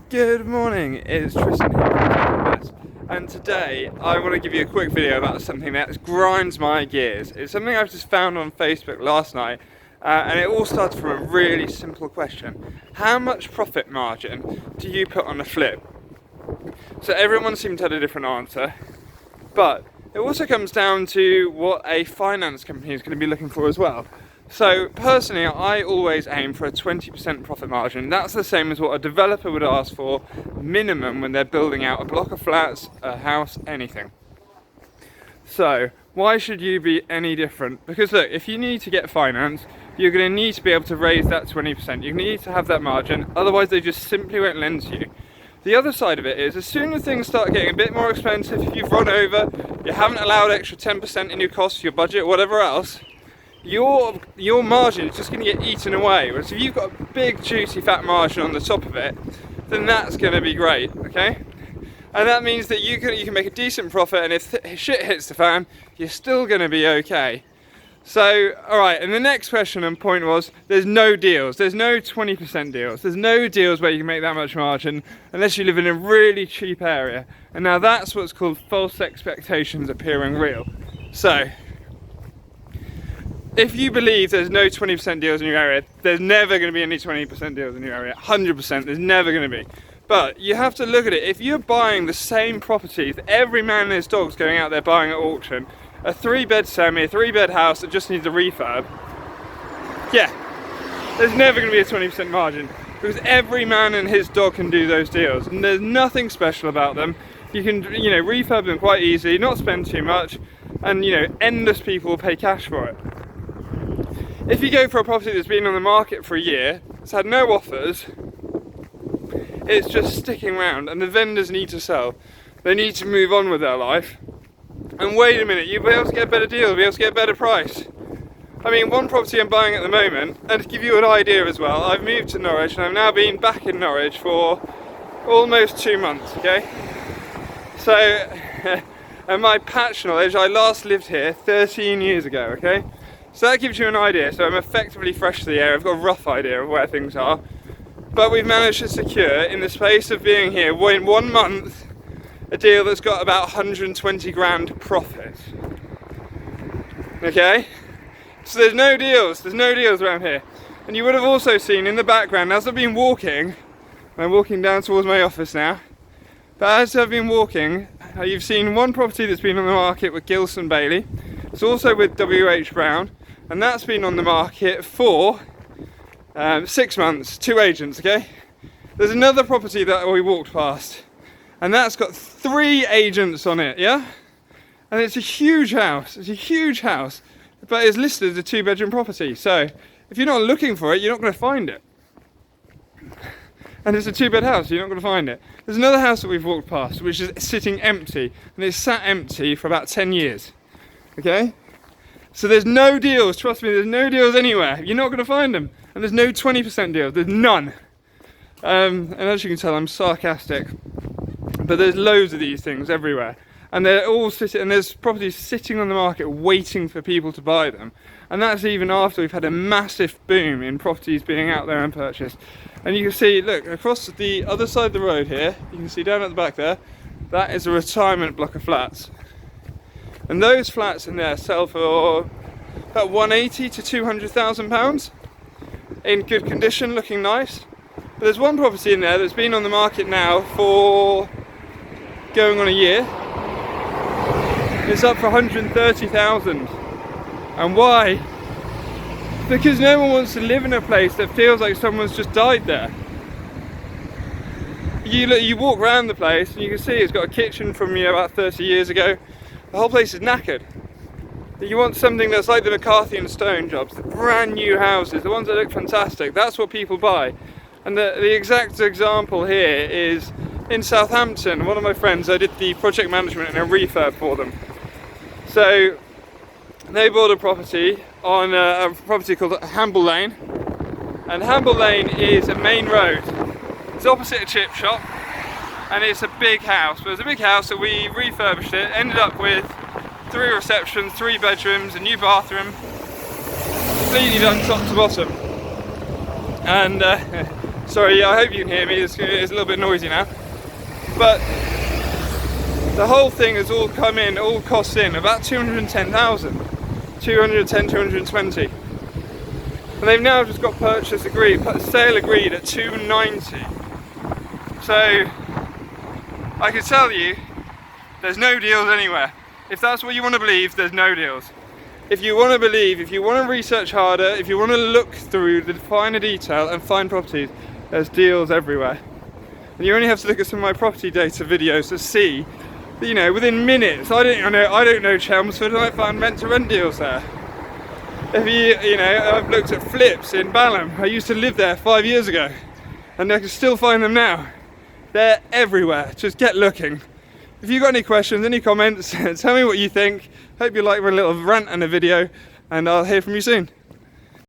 Good morning, it's Tristan here from ZebraInvest, and today I want to give you a quick video about something that grinds my gears. It's something I've just found on Facebook last night, and it all started from a really simple question. How much profit margin do you put on a flip? So everyone seemed to have a different answer, but it also comes down to what a finance company is going to be looking for as well. So personally, I always aim for a 20% profit margin. That's the same as what a developer would ask for minimum when they're building out a block of flats, a house, anything. So why should you be any different? Because look, if you need to get finance, you're going to need to be able to raise that 20%. You need to have that margin, otherwise they just simply won't lend to you. The other side of it is, as soon as things start getting a bit more expensive, if you've run over, you haven't allowed extra 10% in your costs, your budget, whatever else, your margin is just going to get eaten away. Whereas if you've got a big juicy fat margin on the top of it, then that's going to be great, okay? And that means that you can make a decent profit, and if shit hits the fan, you're still going to be okay. So, alright, and the next question and point was, there's no deals, there's no 20% deals, there's no deals where you can make that much margin unless you live in a really cheap area. And now that's what's called false expectations appearing real. So, if you believe there's no 20% deals in your area, there's never going to be any 20% deals in your area. 100%, there's never going to be. But you have to look at it. If you're buying the same properties that every man and his dog's going out there buying at auction, a 3-bed semi, a 3-bed house that just needs a refurb, yeah, there's never going to be a 20% margin, because every man and his dog can do those deals, and there's nothing special about them. You can, refurb them quite easily, not spend too much, and endless people will pay cash for it. If you go for a property that's been on the market for a year, it's had no offers, it's just sticking around, and the vendors need to sell. They need to move on with their life. And wait a minute, you'll be able to get a better deal, you'll be able to get a better price. I mean, one property I'm buying at the moment, and to give you an idea as well, I've moved to Norwich, and I've now been back in Norwich for almost 2 months, okay? So, at my patch knowledge, I last lived here 13 years ago, okay? So that gives you an idea. So I'm effectively fresh to the area, I've got a rough idea of where things are. But we've managed to secure, in the space of being here, in 1 month, a deal that's got about 120 grand profit. Okay? So there's no deals around here. And you would have also seen in the background, as I've been walking, I'm walking down towards my office now, but as I've been walking, you've seen one property that's been on the market with Gilson Bailey. It's also with W.H. Brown, and that's been on the market for 6 months, 2 agents, okay? There's another property that we walked past, and that's got 3 agents on it, yeah? And it's a huge house, but it's listed as a 2-bedroom property. So if you're not looking for it, you're not going to find it. And it's a 2-bed house, you're not going to find it. There's another house that we've walked past, which is sitting empty, and it's sat empty for about 10 years. Okay? So there's no deals, trust me, there's no deals anywhere. You're not going to find them. And there's no 20% deals, there's none. And as you can tell, I'm sarcastic. But there's loads of these things everywhere. And they're all sitting, and there's properties sitting on the market waiting for people to buy them. And that's even after we've had a massive boom in properties being out there and purchased. And you can see, look, across the other side of the road here, you can see down at the back there, that is a retirement block of flats. And those flats in there sell for about 180 to 200,000 pounds in good condition, looking nice. But there's one property in there that's been on the market now for going on a year. It's up for 130,000. And why? Because no one wants to live in a place that feels like someone's just died there. You walk around the place and you can see it's got a kitchen from about 30 years ago. The whole place is knackered. You want something that's like the McCarthy and Stone jobs, the brand new houses, the ones that look fantastic. That's what people buy. And the exact example here is in Southampton. One of my friends, I did the project management and a refurb for them. So they bought a property on a property called Hamble Lane. And Hamble Lane is a main road. It's opposite a chip shop. And it's a big house, but it's a big house, so we refurbished it, ended up with 3 receptions, 3 bedrooms, a new bathroom, completely done top to bottom. And Sorry, I hope you can hear me, it's a little bit noisy now. But the whole thing has all come in, all costs in about 210,000. 210, 220. And they've now just got purchase agreed, sale agreed at 290. So I can tell you, there's no deals anywhere. If that's what you want to believe, there's no deals. If you want to believe, if you want to research harder, if you want to look through the finer detail and find properties, there's deals everywhere. And you only have to look at some of my property data videos to see that, you know, within minutes, I don't know Chelmsford, and I found rent to rent deals there. If you know, I've looked at flips in Balham. I used to live there 5 years ago, and I can still find them now. They're everywhere. Just get looking. If you've got any questions, any comments, tell me what you think. Hope you like my little rant and a video, and I'll hear from you soon.